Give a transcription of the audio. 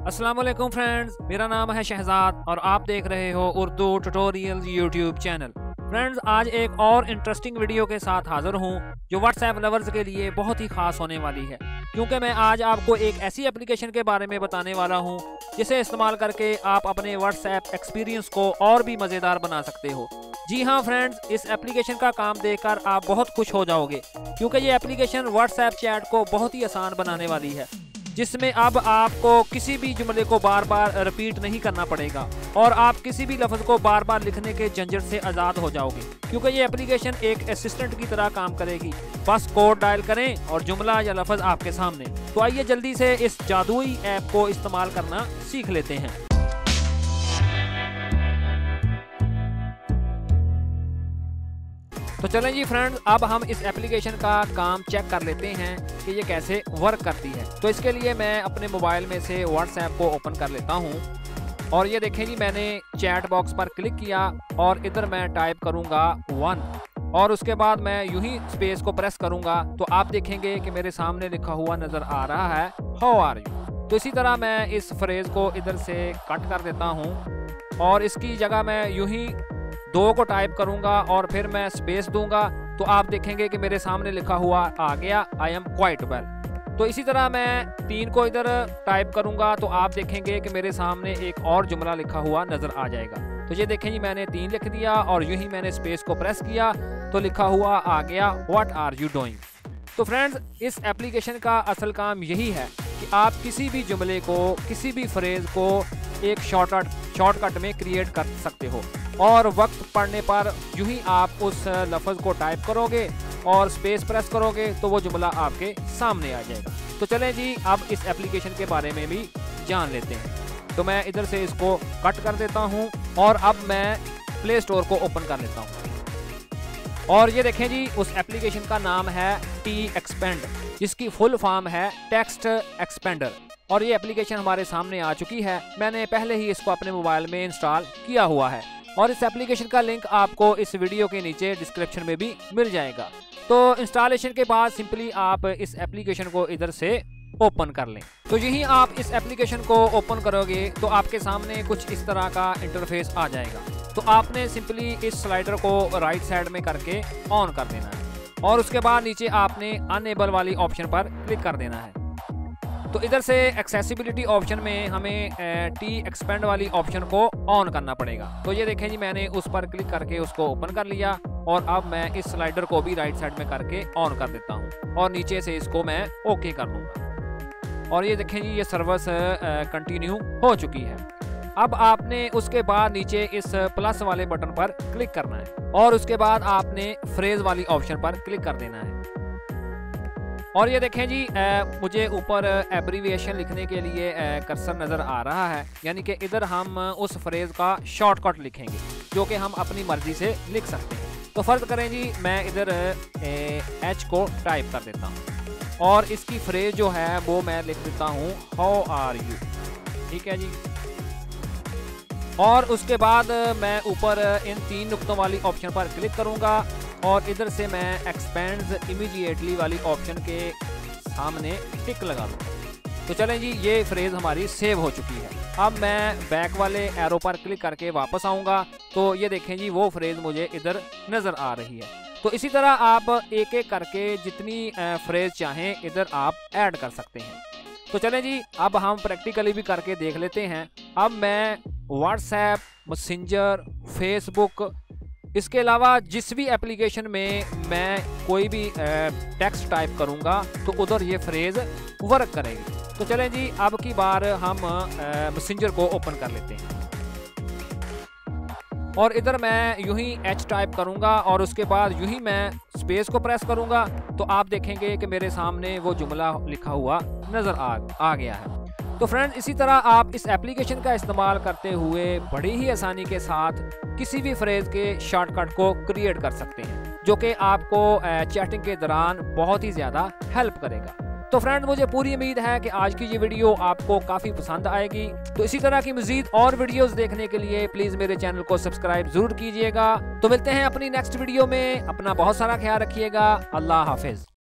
अस्सलाम वालेकुम फ्रेंड्स, मेरा नाम है शहजाद और आप देख रहे हो Urdu tutorial YouTube channel. Friends, आज एक और इंटरेस्टिंग वीडियो के साथ हाजिर हूँ जो व्हाट्सएप लवर्स के लिए बहुत ही खास होने वाली है, क्योंकि मैं आज आपको एक ऐसी एप्लीकेशन के बारे में बताने वाला हूँ जिसे इस्तेमाल करके आप अपने व्हाट्सएप एक्सपीरियंस को और भी मज़ेदार बना सकते हो। जी हाँ फ्रेंड्स, इस एप्लीकेशन का काम देखकर आप बहुत खुश हो जाओगे, क्योंकि ये एप्लीकेशन व्हाट्सएप चैट को बहुत ही आसान बनाने वाली है, जिसमें अब आपको किसी भी जुमले को बार बार रिपीट नहीं करना पड़ेगा और आप किसी भी लफ्ज़ को बार बार लिखने के झंझट से आज़ाद हो जाओगे, क्योंकि ये एप्लीकेशन एक असिस्टेंट की तरह काम करेगी। बस कोड डायल करें और जुमला या लफ्ज़ आपके सामने। तो आइए जल्दी से इस जादुई ऐप को इस्तेमाल करना सीख लेते हैं। तो चलें जी फ्रेंड्स, अब हम इस एप्लीकेशन का काम चेक कर लेते हैं कि ये कैसे वर्क करती है। तो इसके लिए मैं अपने मोबाइल में से व्हाट्सएप को ओपन कर लेता हूँ और ये देखें जी, मैंने चैट बॉक्स पर क्लिक किया और इधर मैं टाइप करूँगा 1 और उसके बाद मैं यूं ही स्पेस को प्रेस करूँगा तो आप देखेंगे कि मेरे सामने लिखा हुआ नज़र आ रहा है हाउ आर यू। तो इसी तरह मैं इस फ्रेज़ को इधर से कट कर देता हूँ और इसकी जगह मैं यूं ही 2 को टाइप करूंगा और फिर मैं स्पेस दूंगा तो आप देखेंगे कि मेरे सामने लिखा हुआ आ गया आई एम क्वाइट वेल। तो इसी तरह मैं 3 को इधर टाइप करूंगा तो आप देखेंगे कि मेरे सामने एक और जुमला लिखा हुआ नजर आ जाएगा। तो ये देखें जी, मैंने 3 लिख दिया और यूं ही मैंने स्पेस को प्रेस किया तो लिखा हुआ आ गया व्हाट आर यू डूइंग। तो फ्रेंड्स, इस एप्लीकेशन का असल काम यही है कि आप किसी भी जुमले को, किसी भी फ्रेज को एक शॉर्टकट में क्रिएट कर सकते हो और वक्त पड़ने पर यूं ही आप उस लफ्ज़ को टाइप करोगे और स्पेस प्रेस करोगे तो वो जुमला आपके सामने आ जाएगा। तो चलें जी, अब इस एप्लीकेशन के बारे में भी जान लेते हैं। तो मैं इधर से इसको कट कर देता हूं और अब मैं प्ले स्टोर को ओपन कर लेता हूं और ये देखें जी, उस एप्लीकेशन का नाम है T-Expand, जिसकी फुल फॉर्म है टेक्स्ट एक्सपेंडर। और ये एप्लीकेशन हमारे सामने आ चुकी है। मैंने पहले ही इसको अपने मोबाइल में इंस्टॉल किया हुआ है और इस एप्लीकेशन का लिंक आपको इस वीडियो के नीचे डिस्क्रिप्शन में भी मिल जाएगा। तो इंस्टॉलेशन के बाद सिंपली आप इस एप्लीकेशन को इधर से ओपन कर लें। तो यही आप इस एप्लीकेशन को ओपन करोगे तो आपके सामने कुछ इस तरह का इंटरफेस आ जाएगा। तो आपने सिंपली इस स्लाइडर को राइट साइड में करके ऑन कर देना है और उसके बाद नीचे आपने अनेबल वाली ऑप्शन पर क्लिक कर देना है। तो इधर से एक्सेसिबिलिटी ऑप्शन में हमें T-Expand वाली ऑप्शन को ऑन करना पड़ेगा। तो ये देखें जी, मैंने उस पर क्लिक करके उसको ओपन कर लिया और अब मैं इस स्लाइडर को भी राइट साइड में करके ऑन कर देता हूँ और नीचे से इसको मैं ओके कर दूँगा। और ये देखें जी, ये सर्विस कंटिन्यू हो चुकी है। अब आपने उसके बाद नीचे इस प्लस वाले बटन पर क्लिक करना है और उसके बाद आपने फ्रेज वाली ऑप्शन पर क्लिक कर देना है। और ये देखें जी, मुझे ऊपर एब्रीविएशन लिखने के लिए कर्सर नज़र आ रहा है, यानी कि इधर हम उस फ्रेज़ का शॉर्टकट लिखेंगे जो कि हम अपनी मर्ज़ी से लिख सकते हैं। तो फ़र्ज़ करें जी, मैं इधर H को टाइप कर देता हूँ और इसकी फ्रेज़ जो है वो मैं लिख देता हूँ हाउ आर यू। ठीक है जी। और उसके बाद मैं ऊपर इन 3 नुक्तों वाली ऑप्शन पर क्लिक करूँगा और इधर से मैं एक्सपेंड्स इमीडिएटली वाली ऑप्शन के सामने टिक लगा दूँगा। तो चलें जी, ये फ्रेज़ हमारी सेव हो चुकी है। अब मैं बैक वाले एरो पर क्लिक करके वापस आऊँगा तो ये देखें जी, वो फ्रेज़ मुझे इधर नज़र आ रही है। तो इसी तरह आप एक एक करके जितनी फ्रेज़ चाहें इधर आप ऐड कर सकते हैं। तो चलें जी, अब हम प्रैक्टिकली भी करके देख लेते हैं। अब मैं व्हाट्सएप, मैसेंजर, फेसबुक, इसके अलावा जिस भी एप्लीकेशन में मैं कोई भी टेक्स्ट टाइप करूंगा तो उधर ये फ्रेज़ वर्क करेगी। तो चलें जी, अब की बार हम मैसेंजर को ओपन कर लेते हैं और इधर मैं यूं ही H टाइप करूंगा और उसके बाद यूं ही मैं स्पेस को प्रेस करूंगा तो आप देखेंगे कि मेरे सामने वो जुमला लिखा हुआ नज़र आ गया है। तो फ्रेंड्स, इसी तरह आप इस एप्लीकेशन का इस्तेमाल करते हुए बड़ी ही आसानी के साथ किसी भी फ्रेज़ के शॉर्टकट को क्रिएट कर सकते हैं, जो कि आपको चैटिंग के दौरान बहुत ही ज़्यादा हेल्प करेगा। तो फ्रेंड्स, मुझे पूरी उम्मीद है कि आज की ये वीडियो आपको काफ़ी पसंद आएगी। तो इसी तरह की मज़ीद और वीडियोस देखने के लिए प्लीज़ मेरे चैनल को सब्सक्राइब ज़रूर कीजिएगा। तो मिलते हैं अपनी नेक्स्ट वीडियो में। अपना बहुत सारा ख्याल रखिएगा। अल्लाह हाफिज़।